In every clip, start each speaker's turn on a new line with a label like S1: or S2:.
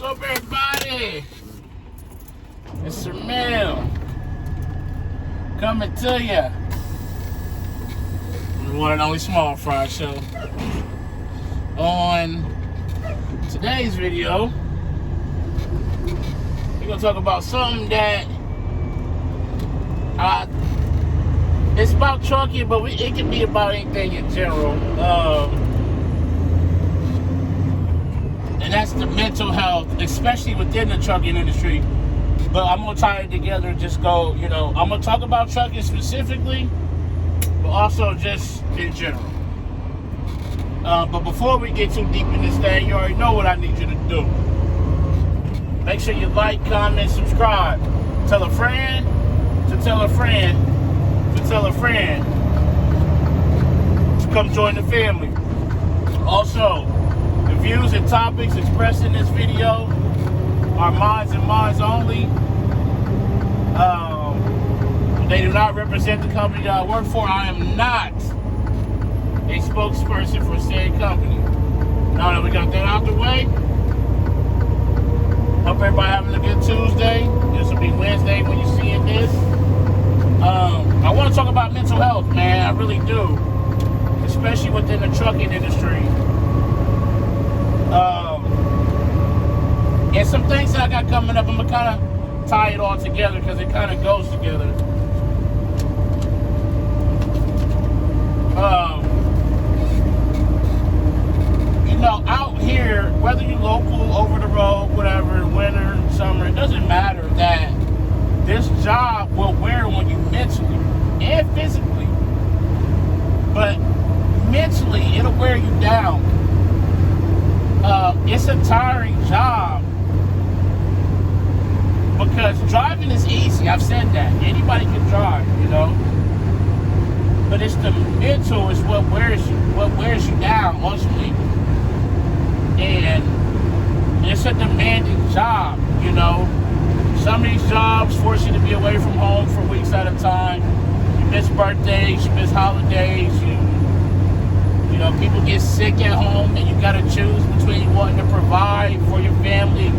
S1: up, everybody? It's Mel coming to you. The one and only Small Fry Show. On today's video, we're gonna talk about something that it's about trucking, but it can be about anything in general. And that's the mental health, especially within the trucking industry. But I'm gonna tie it together and just go, I'm gonna talk about trucking specifically, but also just in general. But before we get too deep in this thing, you already know what I need you to do. Make sure you like, comment, subscribe. Tell a friend to tell a friend to tell a friend to come join the family. Also, the views and topics expressed in this video are mine and mine only. They do not represent the company that I work for. I am not a spokesperson for said company. Now that we got that out the way, hope everybody having a good Tuesday. This will be Wednesday when you're seeing this. I want to talk about mental health, man. I really do, especially within the trucking industry. And some things that I got coming up, I'm going to kind of tie it all together because it kind of goes together. Out here, whether you're local, over the road, whatever, winter, summer, it doesn't matter that this job will wear on you mentally and physically. But mentally, it'll wear you down. It's a tiring job because driving is easy. I've said that. Anybody can drive, But it's the mental is what wears you down ultimately. And it's a demanding job, Some of these jobs force you to be away from home for weeks at a time. You miss birthdays, you miss holidays, people get sick at home and you gotta choose between wanting to provide for your family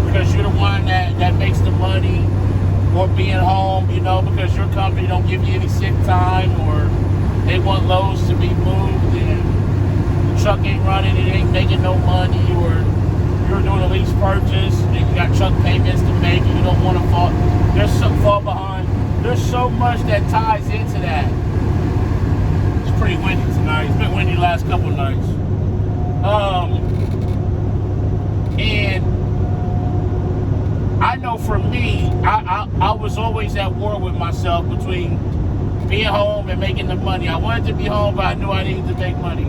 S1: because you're the one that makes the money, or being home, because your company don't give you any sick time, or they want loads to be moved and the truck ain't running, it ain't making no money, or you're doing a lease purchase and you got truck payments to make and you don't want to fall behind. There's so much that ties into that. It's pretty windy tonight. It's been windy the last couple of nights. And I know for me, I was always at war with myself between being home and making the money. I wanted to be home, but I knew I needed to make money.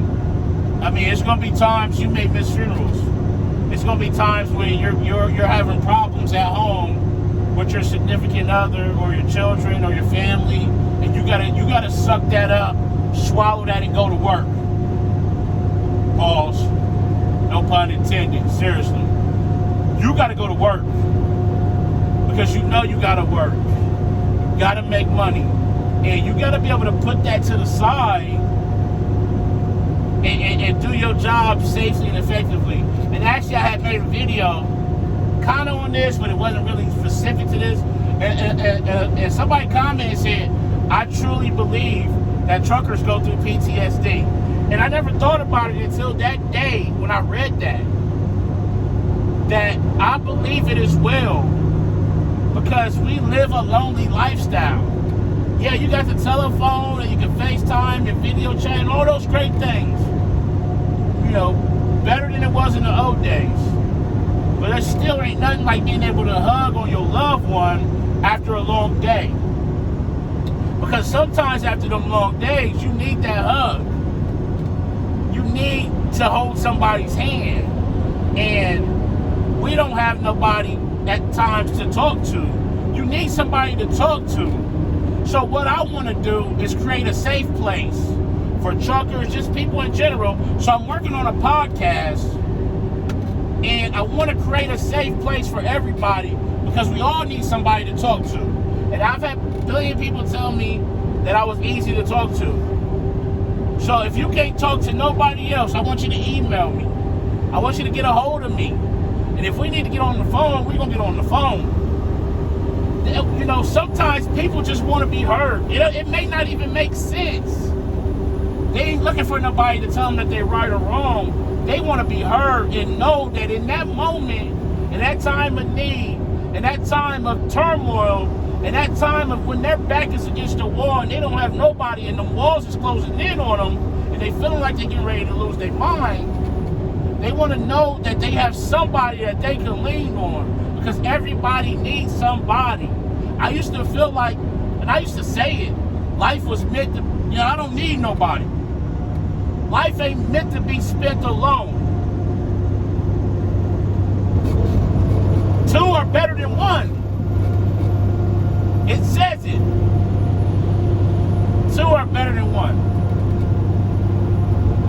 S1: I mean, it's gonna be times you may miss funerals. It's gonna be times when you're having problems at home with your significant other or your children or your family, and you gotta suck that up, swallow that, and go to work. Pause. No pun intended. Seriously, you gotta go to work because you gotta work. You gotta make money, and you gotta be able to put that to the side and do your job safely and effectively. And actually, I had made a video kind of on this, but it wasn't really specific to this. And somebody commented and said, I truly believe that truckers go through PTSD. And I never thought about it until that day when I read that I believe it as well, because we live a lonely lifestyle. Yeah, you got the telephone and you can FaceTime and video chat and all those great things. Better than it was in the old days. But there still ain't nothing like being able to hug on your loved one after a long day. Because sometimes after them long days, you need that hug. You need to hold somebody's hand. And we don't have nobody at times to talk to. You need somebody to talk to. So what I want to do is create a safe place for truckers, just people in general. So I'm working on a podcast, and I want to create a safe place for everybody because we all need somebody to talk to. And I've had a billion people tell me that I was easy to talk to. So if you can't talk to nobody else, I want you to email me. I want you to get a hold of me. And if we need to get on the phone, we're going to get on the phone. You know, sometimes people just want to be heard. It may not even make sense. They ain't looking for nobody to tell them that they're right or wrong. They want to be heard and know that in that moment, in that time of need, in that time of turmoil, in that time of when their back is against the wall and they don't have nobody and the walls is closing in on them and they feeling like they're getting ready to lose their mind, they want to know that they have somebody that they can lean on, because everybody needs somebody. I used to feel like, and I used to say it, life was meant to, I don't need nobody. Life ain't meant to be spent alone. Two are better than one. It says it. Two are better than one.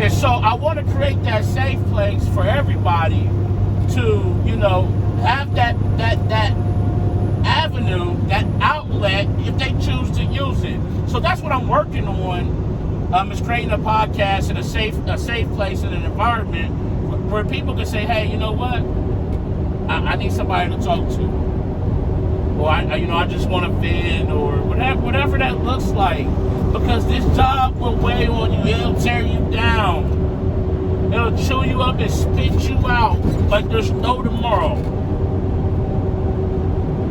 S1: And so I want to create that safe place for everybody to, have that avenue, that outlet, if they choose to use it. So that's what I'm working on. Is creating a podcast in a safe place in an environment where people can say, hey, you know what? I need somebody to talk to. Or I just want to vent, or whatever that looks like. Because this job will weigh on you. It'll tear you down. It'll chew you up and spit you out like there's no tomorrow.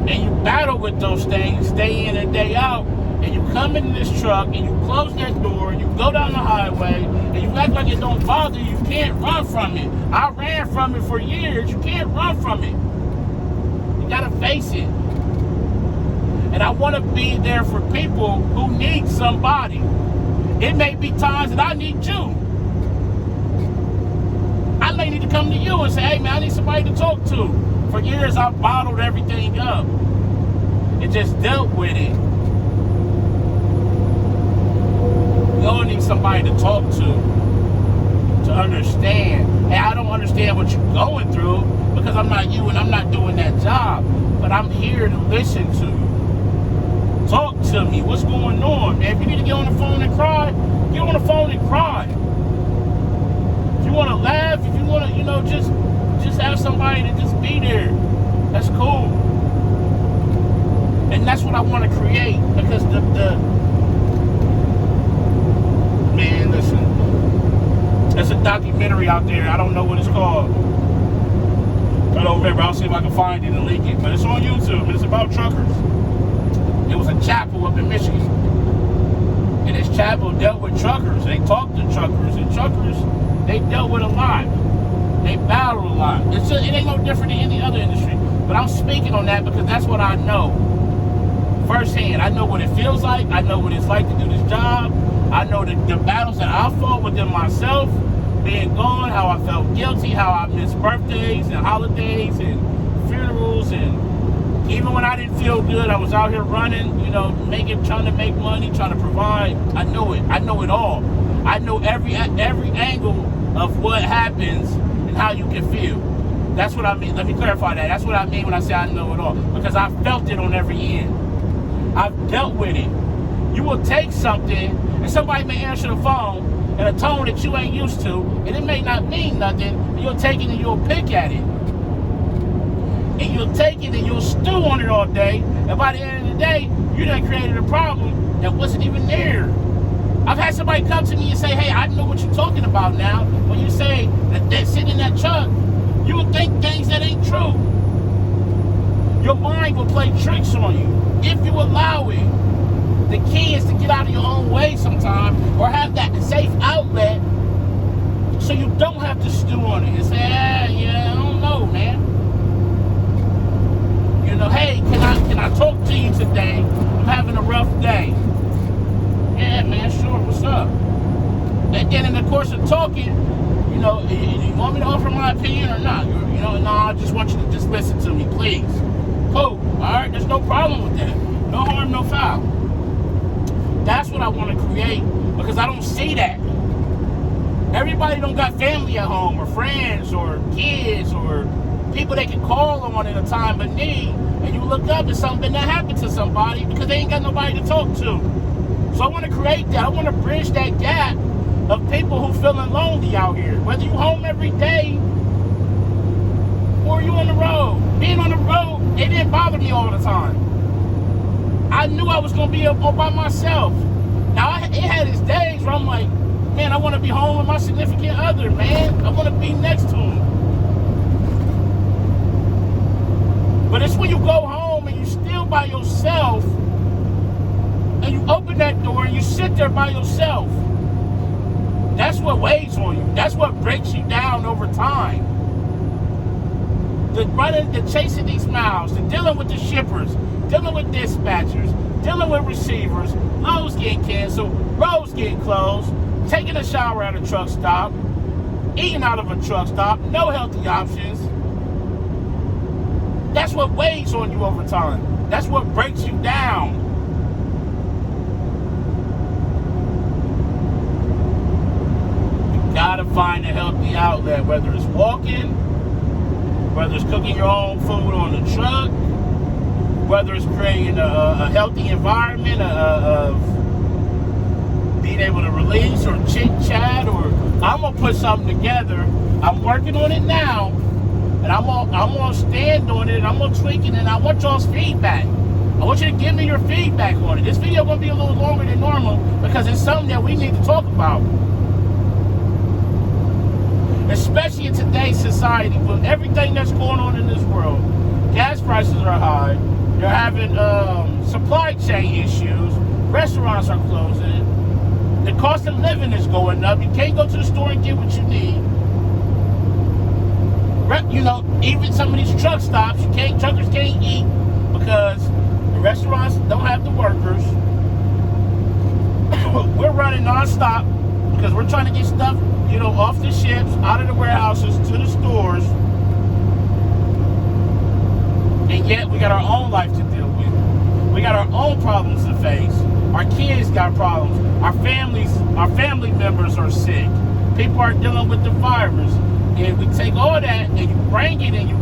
S1: And you battle with those things day in and day out. And you come in this truck and you close that door and you go down the highway and you act like it don't bother you. You can't run from it. I ran from it for years. You can't run from it. You gotta face it. And I want to be there for people who need somebody. It may be times that I need you. I may need to come to you and say, hey man, I need somebody to talk to. For years I've bottled everything up and just dealt with it. You all need somebody to talk to understand. Hey, I don't understand what you're going through because I'm not you and I'm not doing that job. But I'm here to listen to you. Talk to me. What's going on, man? If you need to get on the phone and cry, get on the phone and cry. If you want to laugh, if you want to, just have somebody to just be there. That's cool. And that's what I want to create, because man, listen, there's a documentary out there. I don't know what it's called. I don't remember. I'll see if I can find it and link it. But it's on YouTube. It's about truckers. It was a chapel up in Michigan. And this chapel dealt with truckers. They talked to truckers. And truckers, they dealt with a lot. They battled a lot. It ain't no different than any other industry. But I'm speaking on that because that's what I know. Firsthand. I know what it feels like. I know what it's like to do this job. I know the battles that I fought within myself, being gone, how I felt guilty, how I missed birthdays and holidays and funerals, and even when I didn't feel good, I was out here running, trying to make money, trying to provide. I know it. I know it all. I know every angle of what happens and how you can feel. That's what I mean. Let me clarify that. That's what I mean when I say I know it all, because I felt it on every end. I've dealt with it. You will take something, and somebody may answer the phone in a tone that you ain't used to, and it may not mean nothing, and you'll take it and you'll pick at it. And you'll take it and you'll stew on it all day, and by the end of the day, you done created a problem that wasn't even there. I've had somebody come to me and say, hey, I know what you're talking about now. When you say that they're sitting in that truck, you will think things that ain't true. Your mind will play tricks on you if you allow it. The key is to get out of your own way sometime, or have that safe outlet so you don't have to stew on it and say, I don't know, man. Hey, can I talk to you today? I'm having a rough day. Yeah, man, sure, what's up? And then in the course of talking, you want me to offer my opinion or not? No, I just want you to just listen to me, please. Cool, all right, there's no problem with that. No harm, no foul. That's what I want to create, because I don't see that. Everybody don't got family at home, or friends, or kids, or people they can call on in a time of need, and you look up and something that happened to somebody because they ain't got nobody to talk to. So I want to create that. I want to bridge that gap of people who feeling lonely out here. Whether you home every day or you on the being on the road, it didn't bother me all the time. I knew I was going to be up all by myself. Now, it had its days where I'm like, man, I want to be home with my significant other, man. I want to be next to him. But it's when you go home and you're still by yourself, and you open that door and you sit there by yourself. That's what weighs on you. That's what breaks you down over time. The chasing these miles, the dealing with the shippers, dealing with dispatchers, dealing with receivers, loads getting canceled, roads getting closed, taking a shower at a truck stop, eating out of a truck stop, no healthy options. That's what weighs on you over time. That's what breaks you down. You gotta find a healthy outlet, whether it's walking, whether it's cooking your own food on the truck, whether it's creating a healthy environment of being able to release or chit chat, or I'm gonna put something together. I'm working on it now, and I'm gonna stand on it, and I'm gonna tweak it, and I want y'all's feedback. I want you to give me your feedback on it. This video gonna be a little longer than normal because it's something that we need to talk about. Especially in today's society, with everything that's going on in this world. Gas prices are high. You're having supply chain issues. Restaurants are closing. The cost of living is going up. You can't go to the store and get what you need. You know, even some of these truck stops, truckers can't eat because the restaurants don't have the workers. We're running nonstop because we're trying to get stuff, you know, off the ships, out of the warehouses, to the stores. And yet we got our own life to deal with. We got our own problems to face. Our kids got problems. Our family members are sick. People are dealing with the virus. And we take all that and you bring it and you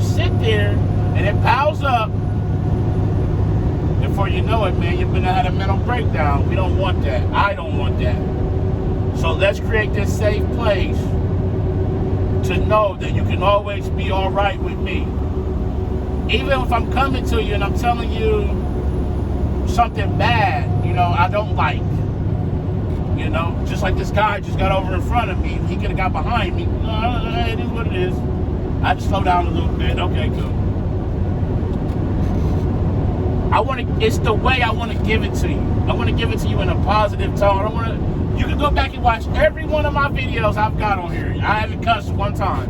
S1: sit there and it piles up. And before you know it, man, you're gonna have a mental breakdown. We don't want that. I don't want that. So let's create this safe place to know that you can always be all right with me. Even if I'm coming to you and I'm telling you something bad, you know, I don't like. You know, just like this guy just got over in front of me. He could have got behind me. No, it is what it is. I just slow down a little bit. Okay, cool. It's the way I want to give it to you. I want to give it to you in a positive tone. You can go back and watch every one of my videos I've got on here. I haven't cussed one time.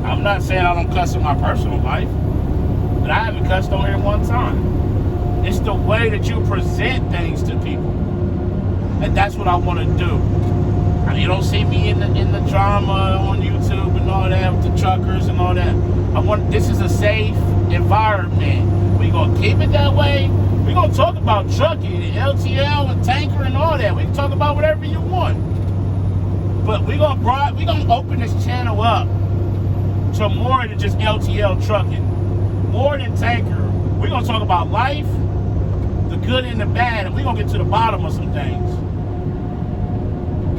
S1: I'm not saying I don't cuss in my personal life, but I haven't cussed on here one time. It's the way that you present things to people. And that's what I want to do. I mean, you don't see me in the drama on YouTube and all that with the truckers and all that. This is a safe environment. We're going to keep it that way. We're going to talk about trucking and LTL and tanker and all that. We can talk about whatever you want. But we're going to open this channel up to more than just LTL trucking. More than tanker. We're going to talk about life, the good and the bad, and we're going to get to the bottom of some things.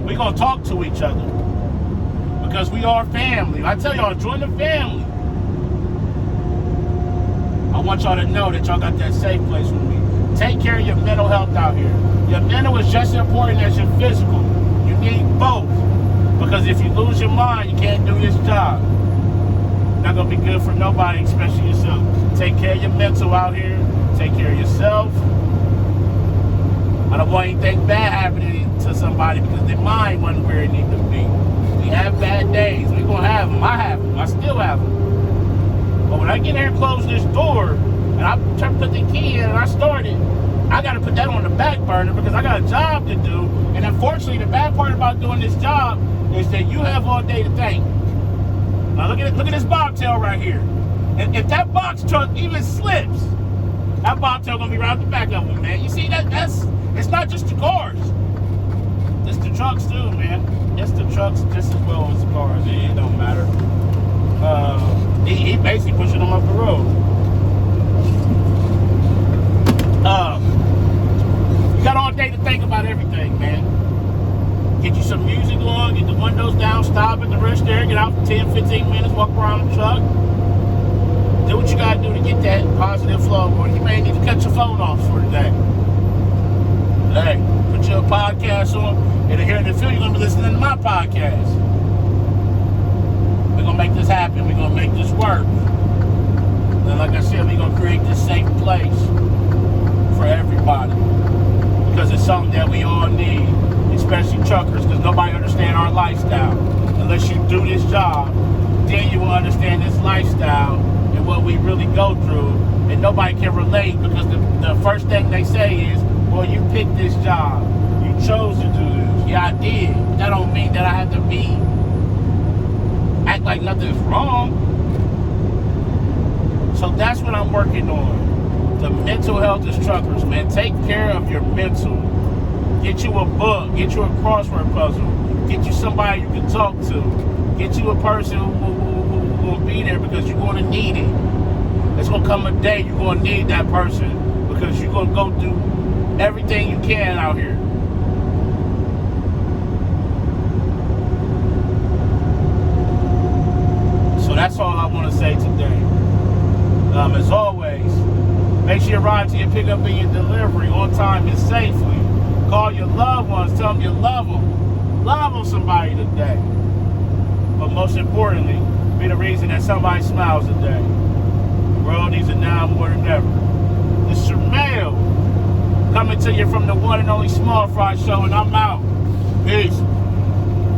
S1: We're going to talk to each other because we are family. I tell y'all, join the family. I want y'all to know that y'all got that safe place with me. Take care of your mental health out here. Your mental is just as important as your physical. You need both. Because if you lose your mind, you can't do this job. Not going to be good for nobody, especially yourself. Take care of your mental out here. Take care of yourself. I don't want anything bad happening to somebody because their mind wasn't where it needed to be. We have bad days. We're going to have them. I have them. I still have them. But when I get here and close this door, and I try to put the key in and I start it, I got to put that on the back burner because I got a job to do. And unfortunately, the bad part about doing this job is that you have all day to think. Now look at this bobtail right here. And if that box truck even slips, that bobtail gonna be right out the back of it, man. You see it's not just the cars. It's the trucks too, man. It's the trucks just as well as the cars. It don't matter. He basically pushing them up the road. got all day to think about everything, man. Get you some music on, get the windows down, stop at the rest there, get out for 10, 15 minutes, walk around the truck. Do what you gotta do to get that positive flow going. You may need to cut your phone off for today. Hey, put your podcast on, and here in the field, you're gonna be listening to my podcast. We're gonna make this happen. We're gonna make this work. And like I said, we're gonna create this safe place for everybody. Because it's something that we all need, especially truckers, because nobody understands our lifestyle. Unless you do this job, then you will understand this lifestyle and what we really go through. And nobody can relate, because the first thing they say is, well, you picked this job. You chose to do this. Yeah, I did. But that don't mean that I have to act like nothing's wrong. So that's what I'm working on. The mental health as truckers, man. Take care of your mental. Get you a book. Get you a crossword puzzle. Get you somebody you can talk to. Get you a person who will be there, because you're going to need it. There's going to come a day you're going to need that person, because you're going to go do everything you can out here. So that's all I want to say today. As always, make sure you arrive to your pickup and your delivery on time and safely. Call your loved ones. Tell them you love them. Love on somebody today. But most importantly, be the reason that somebody smiles today. The world needs it now more than ever. This is your mail, coming to you from the one and only Small Fry Show, and I'm out. Peace.